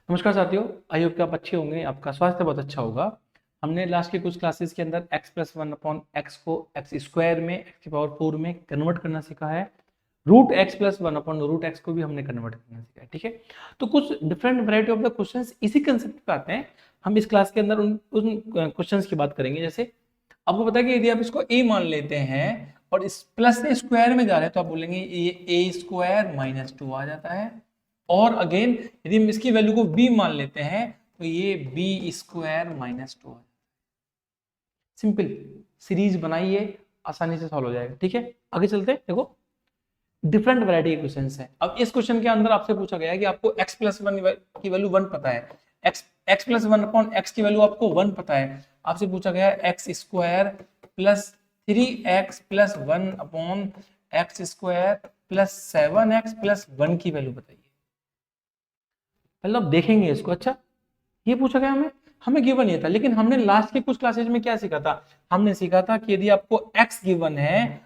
नमस्कार साथियों, I hope कि आप अच्छे होंगे, आपका स्वास्थ्य बहुत अच्छा होगा। हमने लास्ट के कुछ क्लासेस के अंदर x plus one upon X को एक्स स्क्वायर में x की पावर 4 में कन्वर्ट करना सीखा है। Root X plus one upon root X को भी हमने कन्वर्ट करना सीखा है। ठीक है, तो कुछ different variety of the questions इसी कंसेप्ट पे आते हैं। हम इस क्लास के अंदर उन क्वेश्चंस की बात करेंगे। जैसे आपको पता है कि यदि आप इसको a मान लेते हैं और इस प्लस से स्क्वायर में जा रहे हैं तो आप बोलेंगे ये a स्क्वायर माइनस 2 आ जाता है। और अगेन यदि हम इसकी वैल्यू को b मान लेते हैं तो ये b स्क्वायर माइनस 2 है। सिंपल सीरीज बनाइए, आसानी से सॉल्व हो जाएगा। ठीक है, आगे चलते हैं। देखो डिफरेंट वैरायटी के क्वेश्चंस हैं। अब इस क्वेश्चन के अंदर आपसे पूछा गया है कि आपको x प्लस वन की वैल्यू 1 पता है, x plus one upon x की वैल्यू आपको 1 पता है। आपसे पूछा गया है x square plus 3x plus 1 upon X square plus 7x plus 1 की वैल्यू बताइए। मतलब देखेंगे इसको। अच्छा, ये पूछा गया हमें हमें गिवन ये था, लेकिन हमने लास्ट के कुछ क्लासेज में क्या सीखा था? हमने सीखा था कि यदि आपको x गिवन है,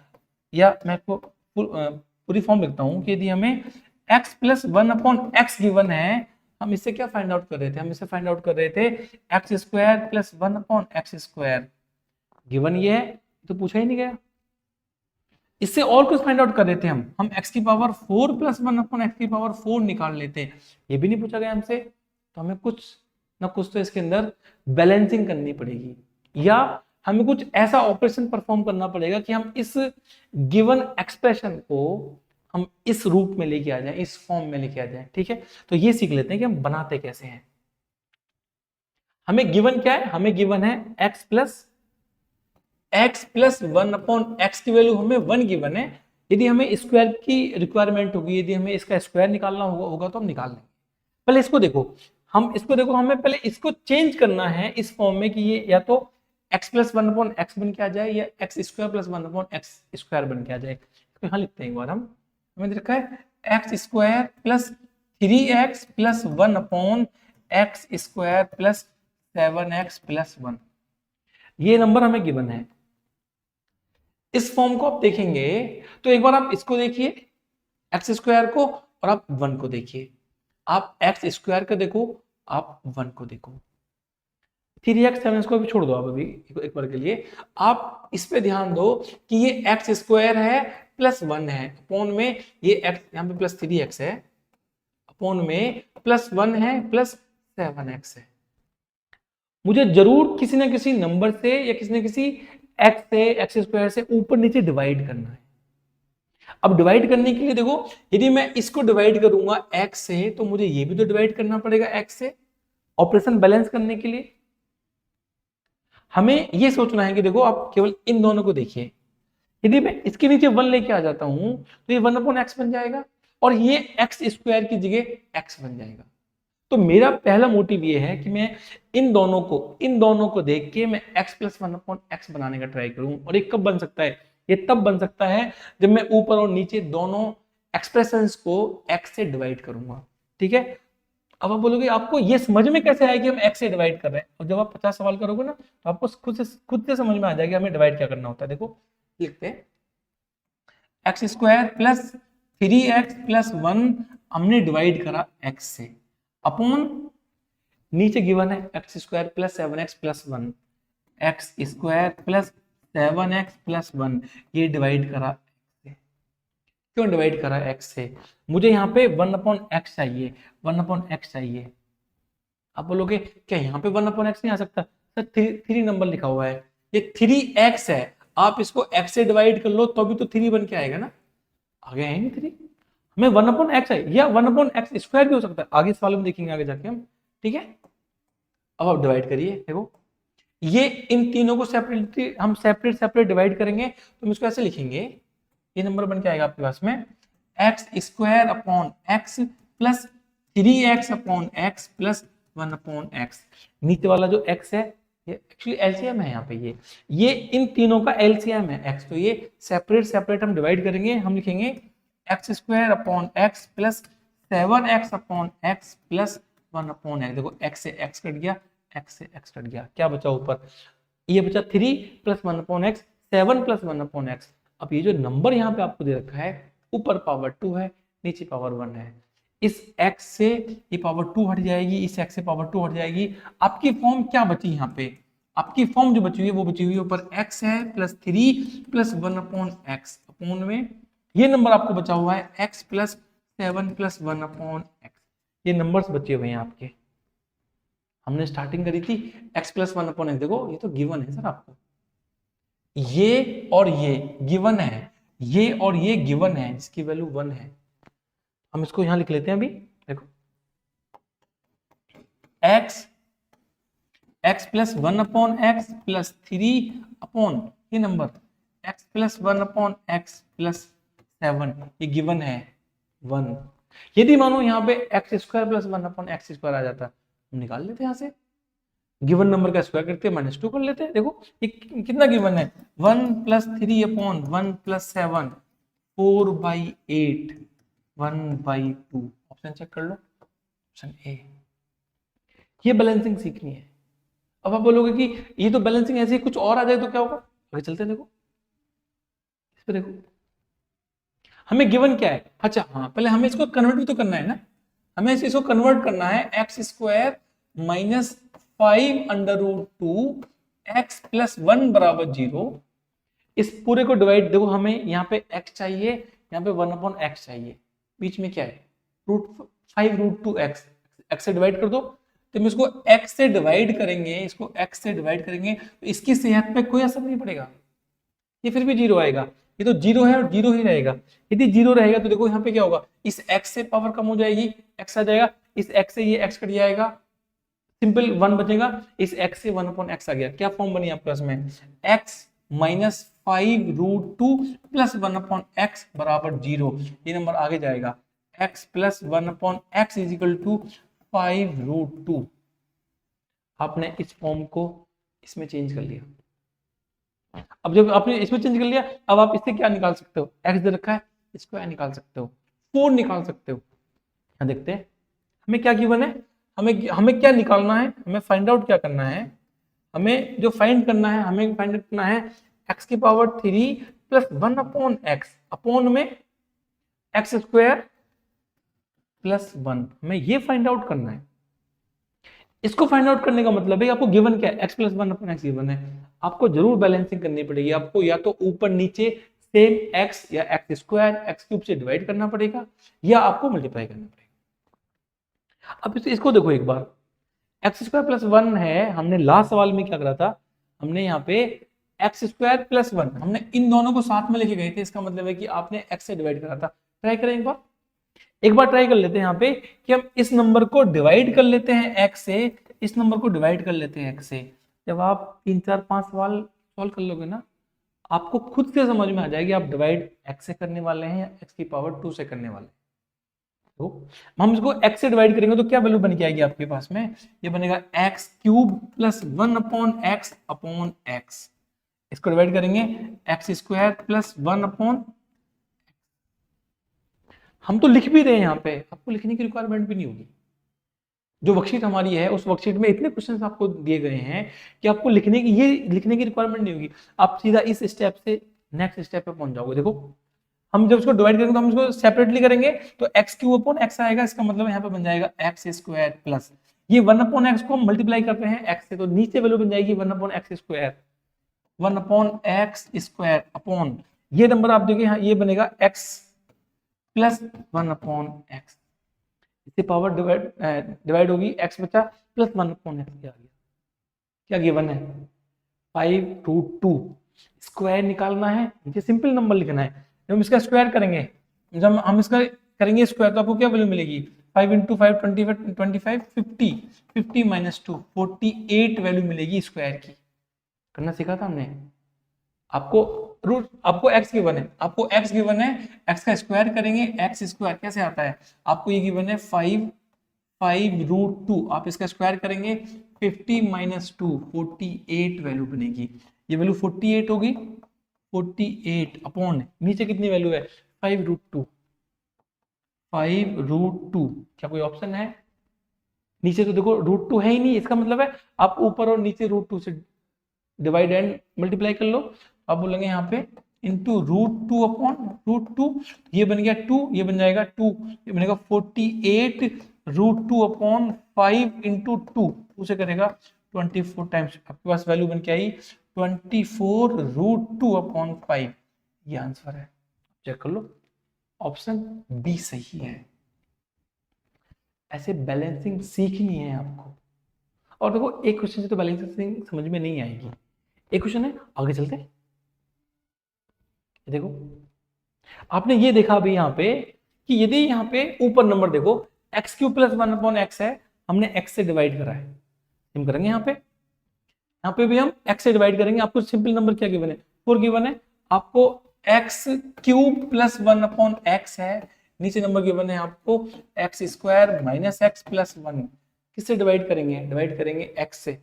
या मैं आपको पूरी फॉर्म लिखता हूं कि यदि हमें x plus one upon x given है, हम इससे क्या फाइंड आउट कर रहे थे? हम इससे फाइंड आउट कर रहे थे x square plus one upon X square. Given ये है तो पूछा ही नहीं गया। इससे और कुछ फाइंड आउट कर रहे थे हम x की power 4 plus one upon x की पावर 4 निकाल लेते, ये भी नहीं पूछा गया हमसे। तो हमें कुछ ना कुछ तो इसके अंदर बैलेंसिंग करनी पड़ेगी, या हमें कुछ ऐसा ऑपरेशन परफॉर्म करना पड़ेगा कि हम इस गिवन एक्सप्रेशन को हम इस रूप में लेके आ जाए, इस फॉर्म में लेके आ जाए। ठीक है, तो ये सीख लेते हैं कि हम बनाते कैसे हैं। हमें गिवन क्या है? हमें गिवन है x plus one upon x की वैल्यू हमें 1 गिवन है। यदि हमें स्क्वायर की रिक्वायरमेंट होगी, यदि हमें इसका स्क्वायर निकालना होगा तो हम निकाल लेंगे। पहले इसको देखो, हमें पहले इसको चेंज करना है इस फॉर्म में कि ये या तो x plus one upon x बन के आ जाए या x square plus one upon X square बन के आ जाए। इसको यहाँ लिखते हैं एक बार हम। हमें देखा है x square plus 3x plus one upon X square plus 7x plus 1, ये नंबर हमें गिवन है। इस फॉर्म को आप देखेंगे तो एक बार आप इसको देखिए एक्स स्क्वायर को, और आप 1 को देखिए। आप एक्स स्क्वायर का देखो, आप 1 को देखो। 3x 7 को भी छोड़ दो आप अभी एक बार के लिए। आप इस पे ध्यान दो कि ये एक्स स्क्वायर है प्लस 1 है, अपॉन में ये एक्स यहाँ पे प्लस 3x है, अपॉन में प्लस 1 है प्लस 7x है। मुझे जरूर किसी ना किसी नंबर से या किसी ना किसी एक्स से, एक्स स्क्वायर से ऊपर नीचे डिवाइड करना है। अब डिवाइड करने के लिए देखो, यदि मैं इसको डिवाइड करूंगा x से तो मुझे ये भी तो डिवाइड करना पड़ेगा x से, ऑपरेशन बैलेंस करने के लिए। हमें ये सोचना है कि देखो आप केवल इन दोनों को देखिए, यदि मैं इसके नीचे 1 लेके आ जाता हूं तो ये 1 अपॉन एक्स बन जाएगा और ये एक्स स्क्वायर की जगह x बन जाएगा। तो मेरा पहला मोटिव ये है कि मैं इन दोनों को देख के मैं x plus one upon x बनाने का ट्राई करूं। और ये कब बन सकता है? ये तब बन सकता है जब मैं ऊपर और नीचे दोनों एक्सप्रेशंस को x से डिवाइड करूंगा। ठीक है, अब आप बोलोगे आपको ये समझ में कैसे आया कि हम x से डिवाइड कर रहे हैं? और जब आप 50 सवाल करोगे ना तो आपको खुद से समझ में आ जाएगा हमें डिवाइड क्या करना होता है। देखो लिखते हैं x square plus 3x plus 1 हमने डिवाइड करा x से, अपॉन नीचे गिवन है x square plus 7x plus 1, x square plus 7x plus 1, ये डिवाइड करा x से। क्यों डिवाइड करा x से? मुझे यहाँ पे 1 अपॉन एक्स चाहिए, 1 अपॉन एक्स चाहिए। आप बोलोगे क्या यहाँ पे 1 अपॉन एक्स नहीं आ सकता? सर 3 नंबर लिखा हुआ है, ये 3x है, आप इसको x से डिवाइड कर लो तो भी तो 3 बन के आएगा ना। आगे है नहीं 3, हमें 1 अपॉन एक्स है, या 1 अपॉन एक्स स्क्वायर भी हो सकता है, आगे सवाल में देखेंगे आगे जाके हम। ठीक है, अब आप डिवाइड करिए। देखो ये इन तीनों को सेपरेट हम सेपरेट डिवाइड करेंगे तो हम इसको ऐसे लिखेंगे, ये नंबर बन के आएगा आपके पास में x square upon X plus 3x upon X plus 1 upon x. नीचे वाला जो x है ये एक्चुअली एलसीएम है, यहाँ पे ये इन तीनों का एलसीएम है x, तो ये सेपरेट हम डिवाइड करेंगे। हम लिखेंगे x square upon X plus 7x upon X plus 1 upon x. देखो x से x कट गया, x से x कट गया, क्या बचा ऊपर? ये बचा 3 plus 1 upon x, 7 plus 1 upon x. अब ये जो नंबर यहाँ पे आपको दे रखा है ऊपर पावर 2 है, नीचे पावर 1 है, इस x से ये पावर 2 हट जाएगी, इस x से पावर 2 हट जाएगी। आपकी फॉर्म क्या बची यहाँ पे? आपकी फॉर्म जो बची हुई है वो बची हुई है ऊपर x है plus 3 plus 1 upon x, upon में ये नंबर आपको बचा हुआ है x plus 7 plus 1 upon x. ये नंबर्स बचे हुए हैं आपके। हमने स्टार्टिंग करी थी x प्लस 1 अपॉन एक्स। देखो ये तो गिवन है सर आपको, ये और ये गिवन है, ये और ये गिवन है, जिसकी वैल्यू 1 है। हम इसको यहां लिख लेते हैं अभी। देखो x plus 1 upon X plus 3 upon ये number x plus 1 upon X plus 7, ये गिवन है 1। यदि मानो यहाँ पे X square plus 1 upon X square आ जाता, हम निकाल लेते हैं यहाँ से, गिवन नंबर का स्क्वायर करते हैं -2 कर लेते हैं। देखो ये कितना गिवन है, 1 plus 3 upon 1 plus 7, 4/8, 1/2। Option check कर लो, ऑप्शन ए। ये बैलेंसिंग सीखनी है। अब आप बोलोगे कि ये तो बैलेंसिंग ऐसे ही कुछ और आ जाए तो क्या होगा? आगे चलते हैं। देखो इस पे देखो, हमें गिवन क्या है। अच्छा हाँ, पहले हमें इसको कन्वर्ट भी तो करना है ना। हमें इसको कन्वर्ट करना है, x square minus 5√2 x plus 1 बराबर 0। इस पूरे को डिवाइड, देखो हमें यहाँ पे x चाहिए, यहाँ पे 1 अपॉन एक्स चाहिए, बीच में क्या है √5√2 x से डिवाइड कर दो। तो हम इसको x से डिवाइड करेंगे, इसको x से डिवाइड करेंगे तो इसकी सेहत पे कोई असर नहीं पड़ेगा, ये फिर भी 0 आएगा। ये तो 0 है और 0 ही रहेगा। यदि 0 रहेगा तो देखो यहाँ पे क्या होगा, इस x से पावर कम हो जाएगी, x आ जाएगा, इस x से ये x कट जाएगा, सिंपल 1 बचेगा, इस x से 1 अपॉन एक्स आ गया। क्या फॉर्म बनी आपके पास में, x minus 5√2 plus 1 upon X बराबर 0। ये नंबर आगे जाएगा, x plus 1 upon X is equal to 5√2। आपने इस फॉर्म को इसमें चेंज कर लिया। अब जब आपने इसमें चेंज कर लिया, अब आप इससे क्या निकाल सकते हो, x दे रखा है, इसको क्या निकाल सकते हो, 4 निकाल सकते हो। यहाँ देखते हैं हमें क्या गिवन है, हमें क्या निकालना है, हमें फाइंड आउट क्या करना है। हमें जो फाइंड करना है, हमें फाइंड करना है x की power 3 plus 1 upon x, upon में एक्स स्क्वायर प्लस 1, हमें ये फाइंड आउट करना है। इसको फाइंड आउट करने का मतलब है आपको गिवन क्या है, x plus 1 upon x given है। आपको जरूर बैलेंसिंग करनी पड़ेगी, आपको या तो ऊपर नीचे सेम x या एक्स स्क्वायर एक्स क्यूब से डिवाइड करना पड़ेगा, या आपको मल्टीप्लाई करना पड़ेगा। अब इसको देखो एक बार, एक्स स्क्वायर प्लस 1 है, हमने लास्ट सवाल में क्या करा था, हमने यहाँ पे एक्स स्क्वायर प्लस 1, हमने इन दोनों को साथ में लेके गए थे। इसका मतलब है कि आपने एक्स से डिवाइड करा था। ट्राई करें एक बार ट्राई कर लेते हैं यहाँ पे कि हम इस नंबर को डिवाइड कर लेते हैं एक्स से, इस नंबर को डिवाइड कर लेते हैं एक्स से। जब आप 3 4 5 सवाल सॉल्व कर लोगे ना, आपको खुद से समझ में आ जाएगी आप डिवाइड एक्स से करने वाले हैं या एक्स की पावर 2 से करने वाले हैं। तो हम इसको x से डिवाइड करेंगे तो क्या वैल्यू बन के आएगी आपके पास में, ये बनेगा x cube plus 1 upon x. इसको डिवाइड करेंगे एक्स स्क्वायर प्लस 1 अपॉन, हम तो लिख भी रहे हैं यहाँ पे, आपको लिखने की रिक्वायरमेंट भी नहीं होगी। जो वर्कशीट हमारी है उस वर्कशीट में इतने क्वेश्चंस आपको दिए गए हैं कि आपको लिखने की रिक्वायरमेंट नहीं होगी। आप सीधा इस स्टेप से नेक्स्ट स्टेप पे पहुंच जाओगे। देखो हम जब इसको डिवाइड करेंगे तो हम इसको सेपरेटली करेंगे, तो एक्स क्यूब अपॉन एक्स आएगा, इसका मतलब यहाँ पे बन जाएगा एक्स स्क्वायर प्लस ये 1 अपॉन एक्स को हम मल्टीप्लाई कर रहे हैं एक्स से, तो नीचे वैल्यू बन जाएगी 1 upon X square, 1 upon X square upon ये नंबर आप देखिए यहाँ ये बनेगा एक्स प्लस 1 अपॉन एक्स, इससे पावर डिवाइड होगी, एक्स बचा प्लस 1 अपॉन एक्स, क्या आ गया, क्या गिवन है 5√2। स्क्वायर निकालना है, मुझे सिंपल नंबर लिखना है। जब हम इसका स्क्वायर करेंगे, जब हम इसका करेंगे स्क्वायर तो आपको क्या वैल्यू मिलेगी, 5 × 5 25 50, 50 माइनस 2 48 वैल्यू मिलेगी स्क्वायर की। करना सीखा था हमने। आपको रूट, आपको x गिवन है, आपको x गिवन है, x का स्क्वायर करेंगे, x स्क्वायर कैसे आता है, आपको ये गिवन है 5√2, आप इसका स्क्वायर करेंगे 50 माइनस 2 48 वैल्यू बनेगी। ये वैल्यू 48 होगी, 48 अपॉन नीचे कितनी वैल्यू है 5√2, 5√2। क्या कोई ऑप्शन है नीचे? तो देखो √2 है ही नहीं, इसका मतलब है आप ऊपर और नीचे √2 से डिवाइड एंड मल्टीप्लाई कर लो। आप बोलेंगे यहाँ पे इंटू रूट 2 अपॉन रूट 2, ये बन गया 2, ये बन जाएगा 2, ये बनेगा 48 रूट 2 अपॉन 5 इंटू 2 से करेगा 24 टाइम्स, आपके पास वैल्यू बन के आई 24 रूट 2 अपॉन 5। ये आंसर है, चेक कर लो, ऑप्शन बी सही है। ऐसे बैलेंसिंग सीखनी है आपको। और देखो एक क्वेश्चन से तो बैलेंसिंग समझ में नहीं आएगी, एक क्वेश्चन है, आगे चलते हैं। देखो आपने ये देखा अभी यहाँ पे कि यदि यहाँ पे ऊपर नंबर देखो x³ प्लस 1/x है, हमने x से डिवाइड करा है, हम करेंगे यहाँ पे भी हम x से डिवाइड करेंगे। आपको सिंपल नंबर क्या गिवन है, 4 गिवन है, आपको x³ प्लस 1/x है, नीचे नंबर गिवन है आपको x² माइनस x प्लस 1। किससे डिवाइड करेंगे, डिवाइड करेंगे x से,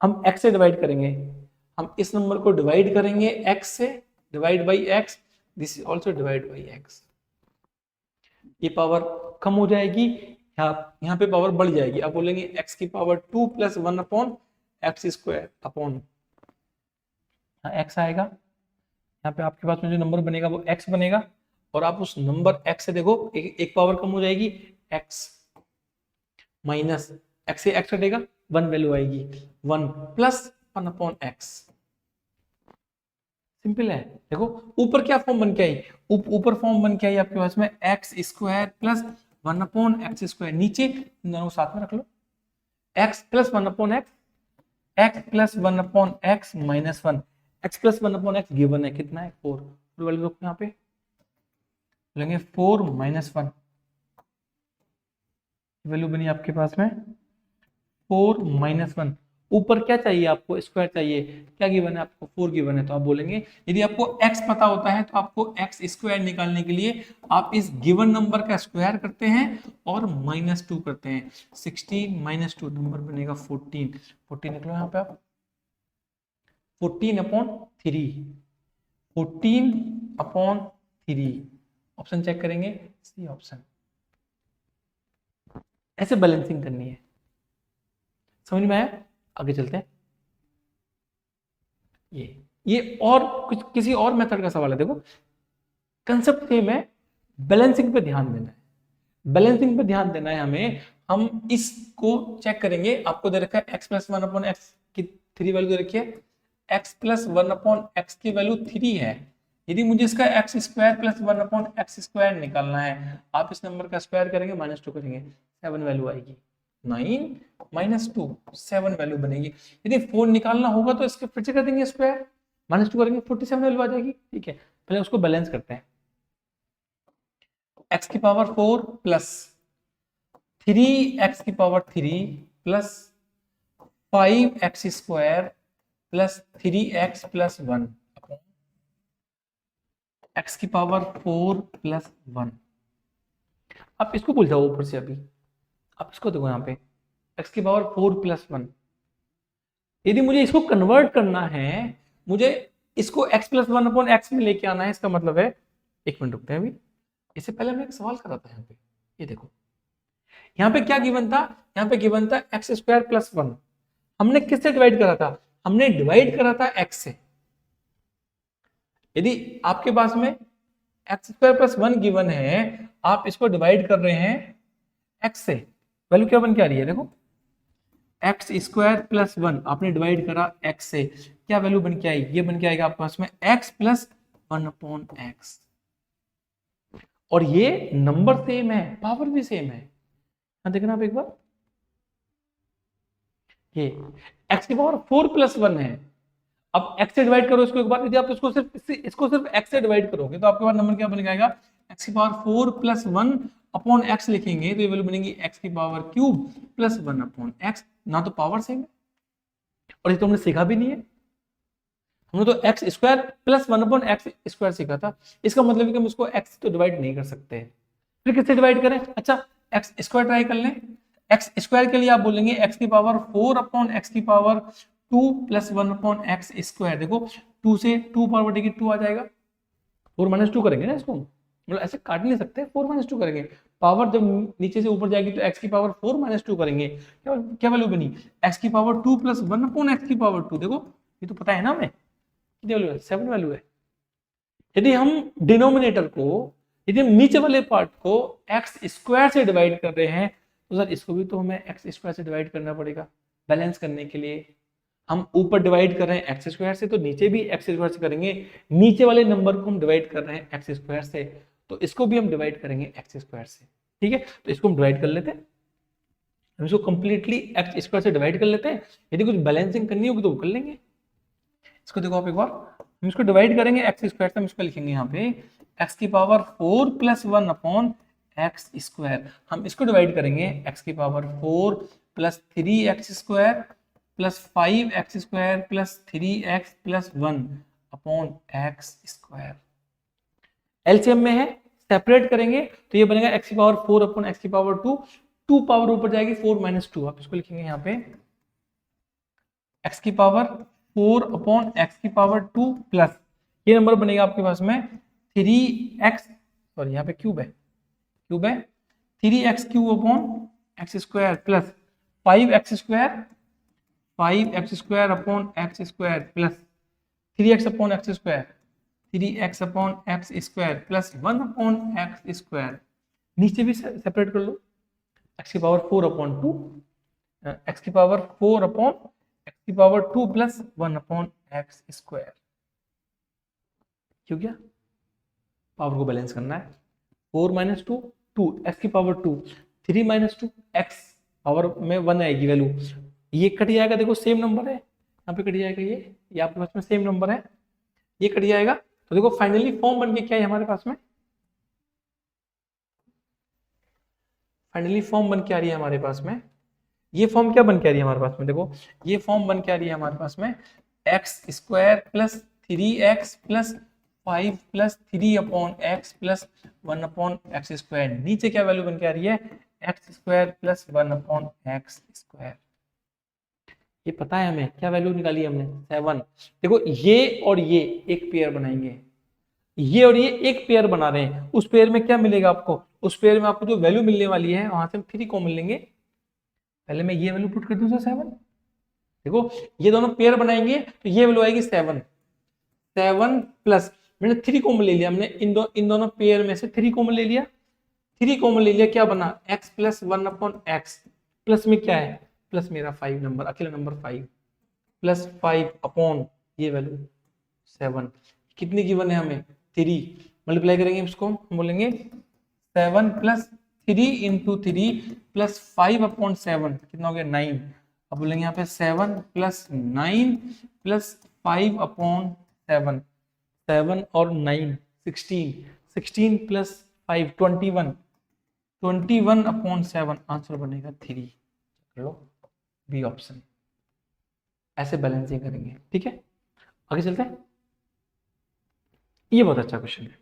हम x से डिवाइड करेंगे, हम इस नंबर को डिवाइड करेंगे x से, divide by x, this is also divide by x। ये पावर कम हो जाएगी, यहाँ पे पावर बढ़ जाएगी, आप बोलेंगे x की power 2 plus 1 upon x² upon x आएगा, यहाँ पे आपके पास में जो नंबर बनेगा वो x बनेगा, और आप उस नंबर x से देखो एक पावर कम हो जाएगी, x माइनस x से x कटेगा, 1 वैल्यू आएगी, 1 प्लस 1 अपॉन x। सिंपल है। देखो ऊपर क्या फॉर्म बन के आई, ऊपर फॉर्म बन के आई आपके पास में x² प्लस 1 अपॉन x², नीचे दोनों साथ में रख लो, x plus 1 upon x plus 1 upon x minus 1, x plus 1 upon x given है, कितना है 4, वैल्यू रखो यहाँ पे, लेंगे 4 माइनस 1, वैल्यू बनी आपके पास में 4 माइनस 1। ऊपर क्या चाहिए आपको, स्क्वायर चाहिए, क्या गिवन है आपको 4 गिवन है, तो आप बोलेंगे यदि आपको x पता होता है तो आपको x² निकालने के लिए आप इस गिवन नंबर का स्क्वायर करते हैं और -2 करते हैं, 16 माइनस 2 नंबर बनेगा 14, 14 निकलो यहाँ पे आप, 14 अपॉन 3, 14 अपॉन 3, ऑप्शन चेक करेंगे, सी ऑप्शन। ऐसे बैलेंसिंग करनी है, समझ में आया, आगे चलते हैं। ये और कुछ किसी और मेथड का सवाल है, देखो कंसेप्ट सेम है, बैलेंसिंग पे ध्यान देना है, बैलेंसिंग पे ध्यान देना है हमें। हम इसको चेक करेंगे, आपको दे रखा है x प्लस 1 अपॉन एक्स की 3 वैल्यू दे रखी है, x प्लस 1 अपॉन एक्स की वैल्यू 3 है, यदि मुझे इसका x² प्लस 1 अपॉन x² निकालना है, आप इस नंबर का स्क्वायर करेंगे, -2 करेंगे, 7 वैल्यू आएगी, 9 माइनस 2 7 वैल्यू बनेगी। यदि 4 निकालना होगा तो इसके फिर से कर देंगे स्क्वायर, -2 करेंगे, 47 वैल्यू आ जाएगी। ठीक है, पहले उसको बैलेंस करते हैं, x की पावर 4 प्लस 3x की power 3 plus 5x² plus 3x plus 1 x की पावर 4 प्लस 1। आप इसको भूल जाओ ऊपर से, अभी आप इसको देखो यहाँ पे x की पावर 4 प्लस 1। यदि मुझे इसको कन्वर्ट करना है, मुझे इसको x प्लस 1 अपॉन x में लेके आना है, इसका मतलब है, एक मिनट रुकते हैं, अभी इससे पहले हमने एक सवाल करा था यहाँ पे, ये देखो यहाँ पे क्या गिवन था, यहाँ पे गिवन था x² प्लस 1, हमने किससे डिवाइड करा था, हमने डिवाइड करा था x से। यदि आपके पास में x² प्लस 1 गिवन है, आप इसको डिवाइड कर रहे हैं x से, वैल्यू क्या बन के आ रही है, देखो x² प्लस 1 आपने डिवाइड करा x से, क्या वैल्यू बन के आई, ये बन के आएगा आपके पास में x प्लस 1 अपॉन x, और ये नंबर सेम है, पावर भी सेम है, देखना आप एक बार, ये x की पावर 4 प्लस 1 है, अब x से डिवाइड करो इसको एक बार, यदि आप इसको सिर्फ x से डिवाइड करोगे तो आपके पास नंबर क्या बन जाएगा, x की पावर 4 प्लस 1 अपॉन x लिखेंगे तो ये वैल्यू बनेगी x की power cube plus 1 upon x, ना तो पावर सेम है और ये तो हमने सीखा भी नहीं है, हमने तो x² प्लस 1 अपॉन x² सीखा था, इसका मतलब है कि हम इसको x तो डिवाइड नहीं कर सकते, फिर किससे डिवाइड करें, अच्छा x² ट्राई कर लें, x² के लिए आप बोलेंगे x की पावर 4 अपॉन x की पावर 2 प्लस 1 अपॉन x², देखो 2 से 2 पावर बढ़ेगी 2 आ जाएगा, 4 माइनस 2 करेंगे ना इसको, मतलब ऐसे काट नहीं सकते, 4 माइनस 2 करेंगे, पावर जब नीचे से ऊपर जाएगी तो x की पावर 4 माइनस 2 करेंगे, क्या वैल्यू बनी, x की पावर 2 प्लस 1 अपॉन x की पावर 2, देखो ये तो पता है ना हमें, कितनी वैल्यू है, 7 वैल्यू है, यदि हम डिनोमिनेटर को, यदि हम नीचे वाले पार्ट को एक्स स्क्वायर से डिवाइड कर रहे हैं तो सर इसको भी तो हमें एक्स स्क्वायर से डिवाइड करना पड़ेगा बैलेंस करने के लिए। हम ऊपर डिवाइड कर रहे हैं एक्स स्क्वायर से तो नीचे भी एक्स स्क्वायर से करेंगे। नीचे वाले नंबर को हम डिवाइड कर रहे हैं एक्स स्क्वायर से तो इसको भी हम डिवाइड करेंगे एक्स स्क्वायर से। ठीक है, तो इसको हम डिवाइड कर लेते हैं, हम इसको कंप्लीटली एक्स स्क्वायर से डिवाइड कर लेते हैं। यदि कुछ बैलेंसिंग करनी होगी तो वो कर लेंगे। इसको देखो आप एक बार, हम इसको डिवाइड करेंगे एक्स स्क्वायर से, हम इसको लिखेंगे यहाँ पे एक्स की power 4 plus 1 upon X square. हम इसको डिवाइड करेंगे एक्स की power 4 plus 3x square plus 5x square plus 3x plus 1 upon X square. LCM में है, सेपरेट करेंगे तो ये बनेगा एक्स की पावर 4 अपॉन एक्स की पावर 2, 2 पावर ऊपर जाएगी 4 माइनस 2, आप इसको लिखेंगे यहाँ पे एक्स की पावर 4 अपॉन एक्स की पावर 2 प्लस ये नंबर बनेगा आपके पास में 3x, सॉरी यहाँ पे क्यूब है 3x cube upon X square plus 5x square upon X square plus 3x upon X square 3x upon X square plus 1 upon X square. नीचे भी सेपरेट कर लो, एक्स की पावर 4 अपॉन 2, एक्स की power 4 upon x की power 2 plus 1 upon X square. क्यों, क्या power को balance करना है। 4 माइनस 2 2 एक्स की पावर 2, 3 माइनस 2 एक्स पावर में 1 आएगी वैल्यू, ये कट जाएगा, देखो सेम नंबर है यहाँ पे कट जाएगा, ये आपके पास में सेम नंबर है, ये कट जाएगा। तो देखो फाइनली फॉर्म बन के क्या है हमारे पास में, फाइनली फॉर्म बन के आ रही है हमारे पास में, ये फॉर्म क्या बन के आ रही है हमारे पास में, देखो ये फॉर्म बन के आ रही है हमारे पास में x square plus 3x plus 5 plus 3 upon X plus 1 upon X square. नीचे क्या वैल्यू बन के आ रही है x square plus 1 upon X square. ये पता है हमें क्या वैल्यू निकाली हमने 7। देखो ये और ये एक पेयर बनाएंगे, ये और ये एक पेयर बना रहे हैं, उस पेयर में क्या मिलेगा आपको, उस पेयर में आपको जो वैल्यू मिलने वाली है वहां से हम 3 कॉमन लेंगे। पहले मैं ये वैल्यू पुट कर दूं 7, देखो ये दोनों पेयर बनाएंगे तो ये वैल्यू आएगी 7 प्लस मैंने 3 कॉमन ले लिया, हमने इन दोनों पेयर में से 3 कॉमन ले लिया, 3 कॉमन ले लिया, क्या बना x plus 1 upon X, plus में क्या है प्लस मेरा 5 नंबर, अकेला नंबर 5 प्लस 5 अपॉन ये वैल्यू 7, कितनी गिवन है हमें 3, मल्टीप्लाई करेंगे इसको, हम बोलेंगे 7 प्लस 3 इंटू 3 प्लस 5 अपॉन 7 कितना हो गया 9। अब बोलेंगे यहाँ पे 7 प्लस 9 प्लस 5 अपॉन 7, 7 और 9 16, 16 प्लस 5 21 अपॉन 7, आंसर बनेगा 3। चलो बी ऑप्शन, ऐसे बैलेंसिंग करेंगे। ठीक है, आगे चलते हैं। ये बहुत अच्छा क्वेश्चन है,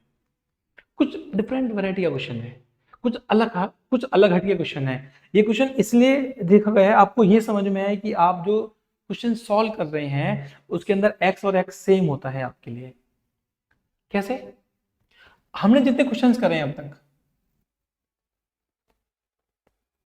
कुछ डिफरेंट वैरायटी का क्वेश्चन है, कुछ अलग हटिया क्वेश्चन है। ये क्वेश्चन इसलिए देखा गया है आपको ये समझ में आए कि आप जो क्वेश्चन सॉल्व कर रहे हैं उसके अंदर x और x सेम होता है आपके लिए। कैसे, हमने जितने क्वेश्चंस करे हैं अब तक